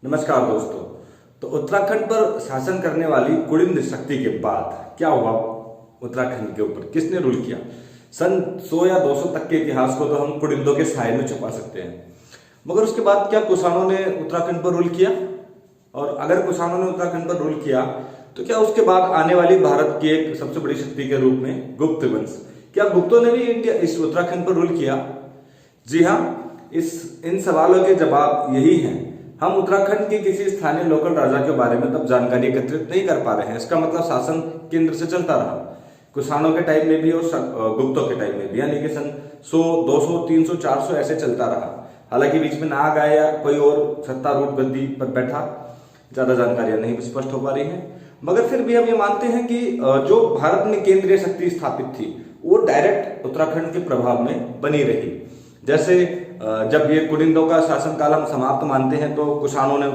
नमस्कार दोस्तों। तो उत्तराखंड पर शासन करने वाली कुलिंद शक्ति के बाद क्या हुआ उत्तराखंड के ऊपर, किसने रूल किया? सन 100 या 200 तक के इतिहास को तो हम कुलिंदों के साय में छुपा सकते हैं, मगर उसके बाद क्या कुषाणों ने उत्तराखंड पर रूल किया? और अगर कुषाणों ने उत्तराखंड पर रूल किया तो क्या उसके बाद आने वाली भारत की एक सबसे बड़ी शक्ति के रूप में गुप्त वंश, क्या गुप्तों ने भी इस उत्तराखंड पर रूल किया? जी हाँ, इन सवालों के जवाब यही हैं। हम उत्तराखंड के किसी स्थानीय लोकल राजा के बारे में तब जानकारी एकत्रित नहीं कर पा रहे हैं। इसका मतलब शासन केंद्र से चलता रहा, कुषाणों के टाइम में भी और गुप्तों के टाइम में भी, यानी कि सन 100, 200, 300, 400 ऐसे चलता रहा। हालांकि बीच में नाग आया या कोई और सत्तारूढ़ गद्दी पर बैठा, ज्यादा जानकारियां नहीं स्पष्ट हो पा रही हैं। मगर फिर भी हम ये मानते हैं कि जो भारत में केंद्रीय शक्ति स्थापित थी वो डायरेक्ट उत्तराखंड के प्रभाव में बनी रही। जैसे जब ये कुलिंदों का शासनकाल हम समाप्त मानते हैं तो कुषाणों ने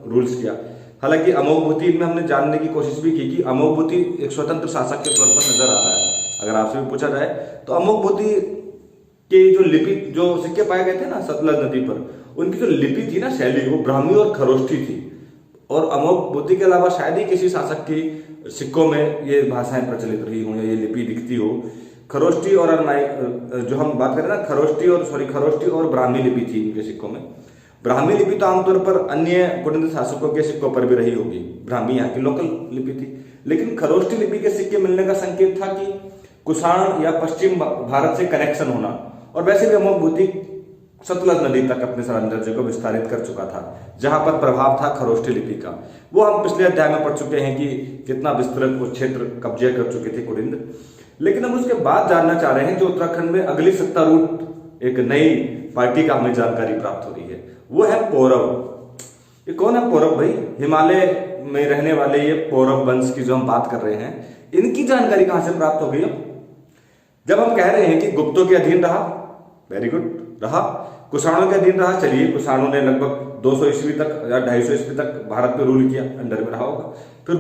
रूल्स किया। हालांकि अमोघबुद्धि में हमने जानने की कोशिश भी की कि अमोघबुद्धि एक स्वतंत्र शासक के तौर पर नजर आता है। अगर आपसे भी पूछा जाए तो अमोघबुद्धि के जो लिपि, जो सिक्के पाए गए थे ना सतलज नदी पर, उनकी जो लिपि थी ना, शैली, वो ब्राह्मी और खरोष्ठी थी। और अमोघबुद्धि के अलावा शायद ही किसी शासक की सिक्कों में ये भाषाएं प्रचलित रही हों या ये लिपि दिखती हो। खरोष्ठी और जो हम बात करें ना, खरोष्ठी और ब्राह्मी लिपि थी इनके सिक्कों में। ब्राह्मी लिपि तो आमतौर पर अन्य कुलिंद शासकों के सिक्कों पर भी रही होगी, ब्राह्मी यहाँ की लोकल लिपि थी। लेकिन खरोष्ठी लिपि के सिक्के मिलने का संकेत था कि कुषाण या पश्चिम भारत से कनेक्शन होना। और वैसे भी अमोघबुद्धि सतलज नदी तक अपने साम्राज्य को विस्तारित कर चुका था, जहां पर प्रभाव था खरोष्ठी लिपि का। वो हम पिछले अध्याय में पढ़ चुके हैं कि कितना विस्तृत वो क्षेत्र कब्जे कर चुके थे कुलिंद। लेकिन हम उसके बाद जानना चाह रहे हैं जो उत्तराखंड में अगली सत्तारूढ़ एक नई पार्टी का हमें जानकारी प्राप्त हो रही है, वो है पौरव। ये कौन है पौरव भाई? हिमालय में रहने वाले ये पौरव वंश की जो हम बात कर रहे हैं, इनकी जानकारी कहां से प्राप्त हो गई? जब हम कह रहे हैं कि गुप्तों के अधीन रहा, वेरी गुड, रहा, कुषाणों के अधीन रहा, चलिए कुषाणों ने लगभग 200 ईस्वी तक या 250 ईस्वी तक भारत पे रूल किया, अंडर में रहा होगा। फिर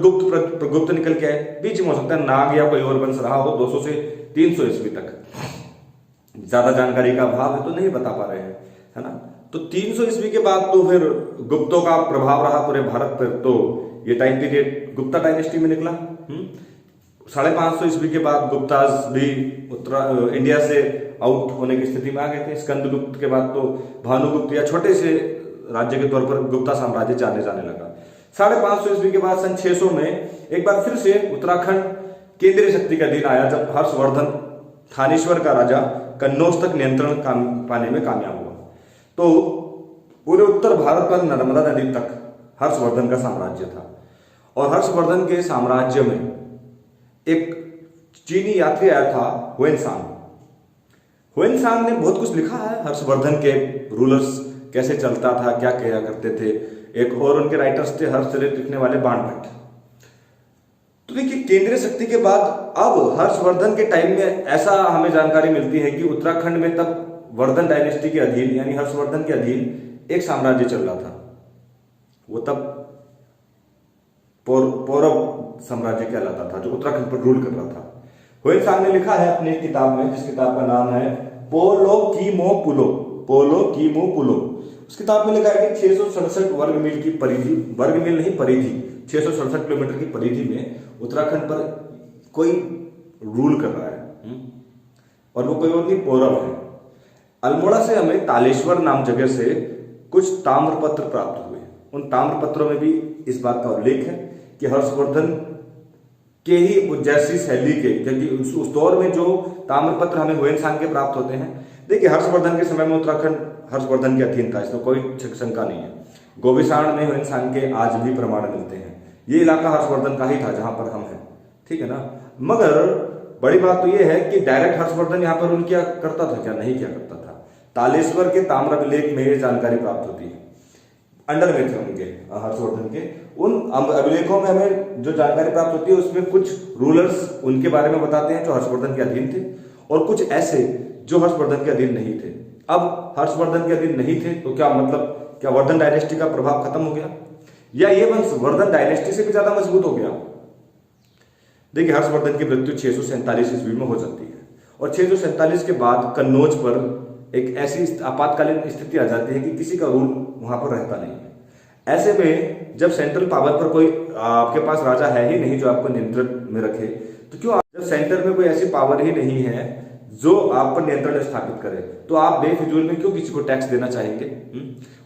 गुप्त निकल के आए, बीच में हो सकता है नाग या कोई और वंश रहा हो 200 से 300 ईस्वी तक। ज्यादा जानकारी का अभाव है तो नहीं बता पा रहे हैं, है ना। तो 300 ईस्वी के बाद तो फिर गुप्तों का प्रभाव रहा पूरे भारत पर, तो ये टाइम पीरियड गुप्ता डायनेस्टी में निकला। 550 ईस्वी के बाद गुप्ताज भी इंडिया से आउट होने की स्थिति में आ गए थे। स्कंदगुप्त के बाद तो भानुगुप्त या छोटे से राज्य के तौर पर गुप्ता साम्राज्य जाने लगा। 550 ईस्वी के बाद सन 600 में एक बार फिर से उत्तराखंड केंद्रीय शक्ति का अधीन आया, जब हर्षवर्धन थानेश्वर का राजा कन्नौज तक नियंत्रण पाने में कामयाब हुआ। तो पूरे उत्तर भारत पर नर्मदा नदी तक हर्षवर्धन का साम्राज्य था। और हर्षवर्धन के साम्राज्य में एक चीनी यात्री आया था, हुएनसांग। हुएनसांग ने बहुत कुछ लिखा है, हर्षवर्धन के रूलर्स कैसे चलता था, क्या किया करते थे। एक और उनके राइटर्स थे हर्षचरित लिखने वाले बाणभट्ट। तो देखिए, केंद्रीय शक्ति के बाद अब हर्षवर्धन के टाइम में ऐसा हमें जानकारी मिलती है कि उत्तराखंड में तब वर्धन डायनेस्टी के अधीन, यानी हर्षवर्धन के अधीन एक साम्राज्य चल रहा था। वो तब पौरव साम्राज्य कहलाता था, जो उत्तराखंड पर रूल कर रहा था। हुएनसांग ने लिखा है अपनी किताब में, जिस किताब का नाम है पोलो कीमो पुलो। उस किताब में लिखा है कि 667 वर्ग मील की परिधि, वर्ग मील नहीं परिधि, 667 किलोमीटर की परिधि में उत्तराखंड पर कोई रूल कर रहा है। और वो कोई और नहीं, पौरव है। अल्मोड़ा से हमें तालेश्वर नाम जगह से कुछ ताम्रपत्र प्राप्त हुए। उन ताम्रपत्रों में भी इस बात का उल्लेख है कि हर्षवर्धन के ही जैसी शैली के, क्योंकि उस दौर में जो ताम्रपत्र हमें हुएनसांग के प्राप्त होते हैं। देखिए, हर्षवर्धन के समय में उत्तराखंड हर्षवर्धन के अधीन था, इसमें कोई शंका नहीं है। गोविसाण में हुएनसांग के आज भी प्रमाण मिलते हैं। ये इलाका हर्षवर्धन का ही था जहां पर हम हैं, ठीक है ना। मगर बड़ी बात तो यह है कि डायरेक्ट हर्षवर्धन यहाँ पर रूल किया करता था क्या? नहीं किया करता था। तालेश्वर के ताम्रअभिलेख में ये जानकारी प्राप्त होती है, अंडर में थे उनके, हर्षवर्धन के। उन अभिलेखों में हमें जो जानकारी प्राप्त होती है उसमें कुछ रूलर्स उनके बारे में बताते हैं जो हर्षवर्धन के अधीन थे, और कुछ ऐसे जो हर्षवर्धन के अधीन नहीं थे। अब हर्षवर्धन के अधीन नहीं थे तो क्या मतलब, क्या वर्धन डायनेस्टी का प्रभाव खत्म हो गया, या ये वंश वर्धन डायनेस्टी से भी ज्यादा मजबूत हो गया? देखिए, हर्षवर्धन की मृत्यु 647 ईस्वी में हो जाती है, और 647 के बाद कन्नौज पर एक ऐसी आपातकालीन स्थिति आ जाती है कि किसी का रूल वहां पर रहता नहीं है। ऐसे में जब सेंट्रल पावर पर कोई आपके पास राजा है ही नहीं जो आपको नियंत्रण में रखे, तो क्यों जब सेंटर में कोई ऐसी पावर ही नहीं है जो आप पर नियंत्रण स्थापित करे, तो आप बेफिजूल में क्यों किसी को टैक्स देना चाहेंगे?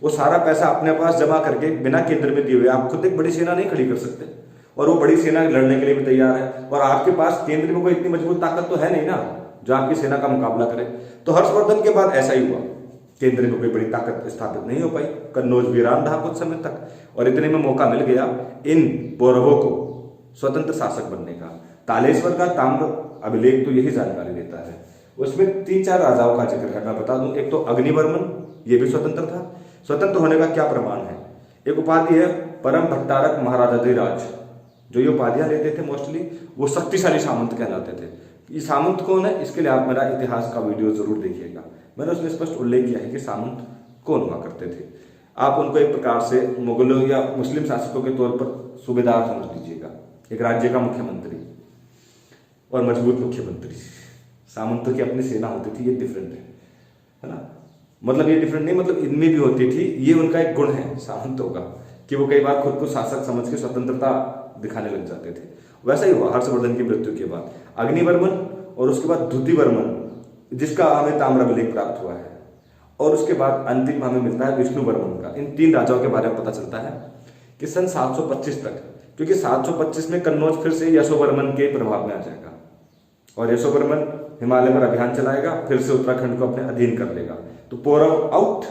वो सारा पैसा अपने पास जमा करके बिना केंद्र में दिए हुए आप खुद एक बड़ी सेना नहीं खड़ी कर सकते, और वो बड़ी सेना लड़ने के लिए भी तैयार है, और आपके पास केंद्र में कोई इतनी मजबूत ताकत तो है नहीं ना जो आपकी सेना का मुकाबला करे। तो हर्षवर्धन के बाद ऐसा ही हुआ, केंद्र में कोई बड़ी ताकत स्थापित नहीं हो पाई, कन्नौज वीरान रहा कुछ समय तक, और इतने में मौका मिल गया इन पौरवों को स्वतंत्र शासक बनने का। तालेश्वर का ताम्र अभिलेख तो यही जानकारी देता है। उसमें 3-4 राजाओं का जिक्र है, मैं बता दूं। एक तो अग्निवर्मन, ये भी स्वतंत्र था। स्वतंत्र होने का क्या प्रमाण है? एक उपाधि है परम भट्टारक महाराजाधिराज, जो ये उपाधियां लेते थे मोस्टली वो शक्तिशाली सामंत कहलाते थे। ये सामंत कौन है, इसके लिए आप मेरा इतिहास का वीडियो जरूर देखिएगा, मैंने उसमें स्पष्ट उल्लेख किया है कि सामंत कौन हुआ करते थे। आप उनको एक प्रकार से मुगलों या मुस्लिम शासकों के तौर पर सूबेदार समझ लीजिएगा, एक राज्य का मुख्यमंत्री और मजबूत मुख्यमंत्री। सामंतों की अपनी सेना होती थी, ये डिफरेंट है ना, मतलब ये डिफरेंट नहीं, मतलब इनमें भी होती थी। ये उनका एक गुण है सामंतों का कि वो कई बार खुद को शासक समझ के स्वतंत्रता दिखाने लग जाते थे। वैसा ही हुआ हर्षवर्धन की मृत्यु के बाद। अग्निवर्मन और उसके बाद द्युतिवर्मन, जिसका हमें ताम्रभिलेख प्राप्त हुआ है, और उसके बाद अंतिम हमें मिलता है विष्णुवर्मन का। इन 3 राजाओं के बारे में पता चलता है कि सन 725 तक, क्योंकि 725 में कन्नौज फिर से यशोवर्मन के प्रभाव में आ जाएगा, और यशोवर्मन हिमालय पर अभियान चलाएगा, फिर से उत्तराखंड को अपने अधीन कर लेगा। तो पौरव आउट,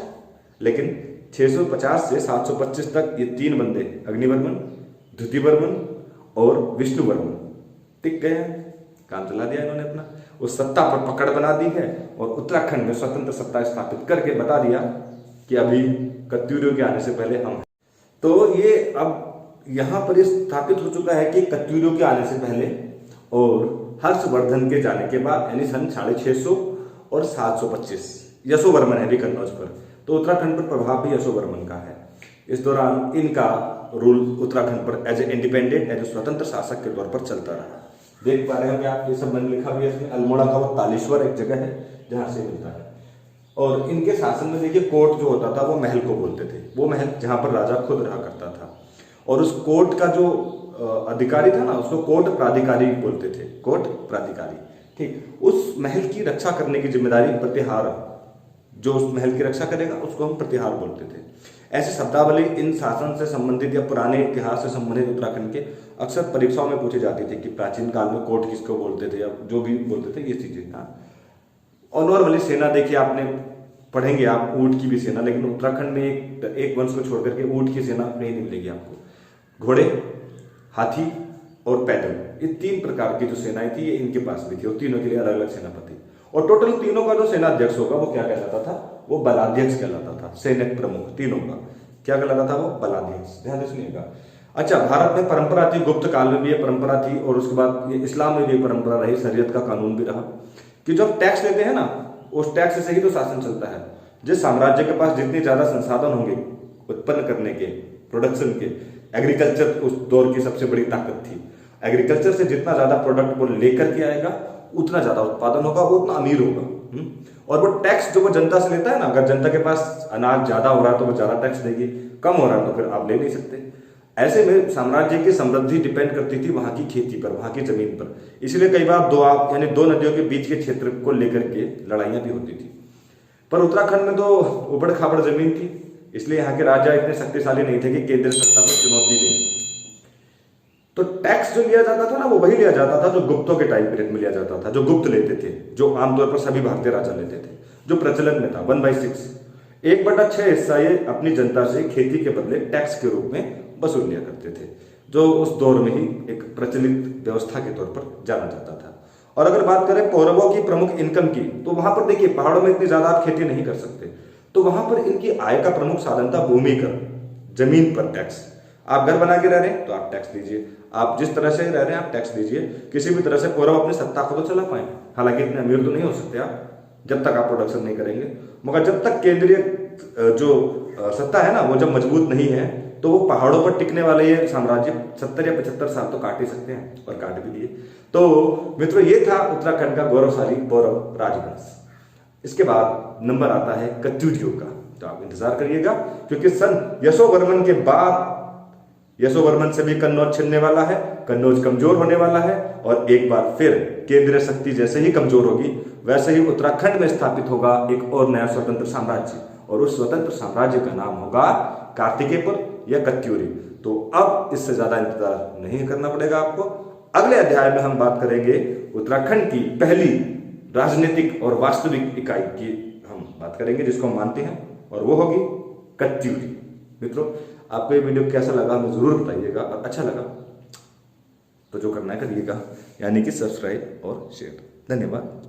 लेकिन 650 से 725 तक ये 3 बंदे अग्निवर्मन, द्युतिवर्मन और विष्णुवर्मन टिक गए हैं, काम चला दिया इन्होंने अपना, उस सत्ता पर पकड़ बना दी है, और उत्तराखंड में स्वतंत्र सत्ता स्थापित करके बता दिया कि अभी कत्यूरियों के आने से पहले हम हैं। तो ये अब यहां पर स्थापित हो चुका है कि कत्यूरियों के आने से पहले और हर्षवर्धन के जाने के बाद, यानी सन 650 और 725 यशोवर्मन है भी कन्नौज पर, तो उत्तराखंड पर प्रभाव भी यशोवर्मन का है। इस दौरान इनका रूल उत्तराखंड पर as a independent, as a स्वतंत्र शासक के तौर पर चलता रहा। देख पा रहे हैं आप, ये सब मैंने लिखा भी है इसमें। अल्मोड़ा का वो तालेश्वर एक जगह है जहां से मिलता है। और इनके शासन में देखिए कोर्ट जो होता था वो महल को बोलते थे, वो महल जहां पर राजा खुद रहा करता था, और उस कोर्ट का जो अधिकारी था ना उसको कोर्ट प्राधिकारी बोलते थे, कोर्ट प्राधिकारी, ठीक। उस महल की रक्षा करने की जिम्मेदारी प्रतिहार, जो उस महल की रक्षा करेगा उसको हम प्रतिहार बोलते थे। ऐसी शब्दावली इन शासन से संबंधित या पुराने इतिहास से संबंधित उत्तराखंड के अक्सर परीक्षाओं में पूछी जाती थी कि प्राचीन काल में कोर्ट किसको बोलते थे या जो भी बोलते थे, ये चीजें। हाँ, और नॉर्मली सेना देखिए आपने पढ़ेंगे आप ऊंट की भी सेना, लेकिन उत्तराखंड में एक वंश को छोड़ करके ऊंट की सेना नहीं मिलेगी आपको। घोड़े, हाथी और पैदल, ये 3 प्रकार की जो सेनाएं थी ये इनके पास भी थी, और तीनों के लिए अलग अलग सेनापति। और टोटल तीनों का जो सेनाध्यक्ष होगा वो क्या कहलाता था, वो बलाध्यक्ष कहलाता था। सैनिक प्रमुख तीनों का क्या कहलाता था, वो बलाध्यक्ष। ध्यान से सुनिएगा। अच्छा, भारत में परंपरा थी, गुप्त काल में भी ये परंपरा थी, और उसके बाद ये इस्लाम में भी परंपरा रही, शरीयत का कानून भी रहा कि जब टैक्स लेते हैं ना, उस टैक्स से ही तो शासन चलता है। जिस साम्राज्य के पास जितने ज्यादा संसाधन होंगे उत्पन्न करने के, प्रोडक्शन के, एग्रीकल्चर उस दौर की सबसे बड़ी ताकत थी। एग्रीकल्चर से जितना ज्यादा प्रोडक्ट वो लेकर के आएगा उतना ज्यादा उत्पादन होगा, वो उतना अमीर होगा। और वो टैक्स जो वो जनता से लेता है ना, अगर जनता के पास अनाज ज्यादा हो रहा है तो वो ज्यादा टैक्स देगी, कम हो रहा है तो फिर आप ले नहीं सकते। ऐसे में साम्राज्य की समृद्धि डिपेंड करती थी वहां की खेती पर, वहां की जमीन पर। इसलिए कई बार दो नदियों के बीच के क्षेत्र को लेकर के लड़ाइयां भी होती थी। पर उत्तराखंड में तो उबड़ खाबड़ जमीन थी, इसलिए यहाँ के राजा इतने शक्तिशाली नहीं थे कि केंद्र सत्ता को चुनौती दें। तो टैक्स जो लिया जाता था ना, वो वही लिया जाता था जो गुप्तों के टाइम पीरियड में लिया जाता था, जो गुप्त लेते थे, जो आमतौर पर सभी भारतीय राजा लेते थे, जो प्रचलन में था। 1/6 1/6 हिस्सा ये अपनी जनता से खेती के बदले टैक्स के रूप में वसूल लिया करते थे, जो उस दौर में ही एक प्रचलित व्यवस्था के तौर पर जाना जाता था। और अगर बात करें पौरवों की प्रमुख इनकम की, तो वहां पर देखिए पहाड़ों में इतनी ज्यादा आप खेती नहीं कर सकते, तो वहां पर इनकी आय का प्रमुख साधन था भूमि कर, जमीन पर टैक्स। आप घर बना के रह रहे हैं तो आप टैक्स दीजिए, आप जिस तरह से रह रहे हैं आप टैक्स दीजिए। किसी भी तरह से पौरव अपनी सत्ता को तो चला पाए, हालांकि इतने अमीर तो नहीं हो सकते आप जब तक आप प्रोडक्शन नहीं करेंगे, मगर जब तक केंद्रीय जो सत्ता है ना वो जब मजबूत नहीं है तो वो पहाड़ों पर टिकने वाले ये साम्राज्य 70 या 75 साल तो काट ही सकते हैं, और काट भी दिए। तो मित्रों, ये था उत्तराखंड का गौरवशाली पौरव राजवंश। इसके बाद नंबर आता है कत्यूरियों का। तो आप इंतजार करिएगा, क्योंकि सन यशोवर्मन के बाद यशोवर्मन से भी कन्नौज छिनने वाला है, कन्नौज कमजोर होने वाला है, और एक बार फिर केंद्रीय शक्ति जैसे ही कमजोर होगी वैसे ही उत्तराखंड में स्थापित होगा एक और नया स्वतंत्र साम्राज्य, और उस स्वतंत्र साम्राज्य का नाम होगा कार्तिकेयपुर या कत्यूरी। तो अब इससे ज्यादा इंतजार नहीं करना पड़ेगा आपको। अगले अध्याय में हम बात करेंगे उत्तराखंड की पहली राजनीतिक और वास्तविक इकाई की हम बात करेंगे, जिसको हम मानते हैं, और वो होगी कत्यूरी। मित्रों, आपको ये वीडियो कैसा लगा हमें जरूर बताइएगा, और अच्छा लगा तो जो करना है करिएगा, यानी कि सब्सक्राइब और शेयर। धन्यवाद।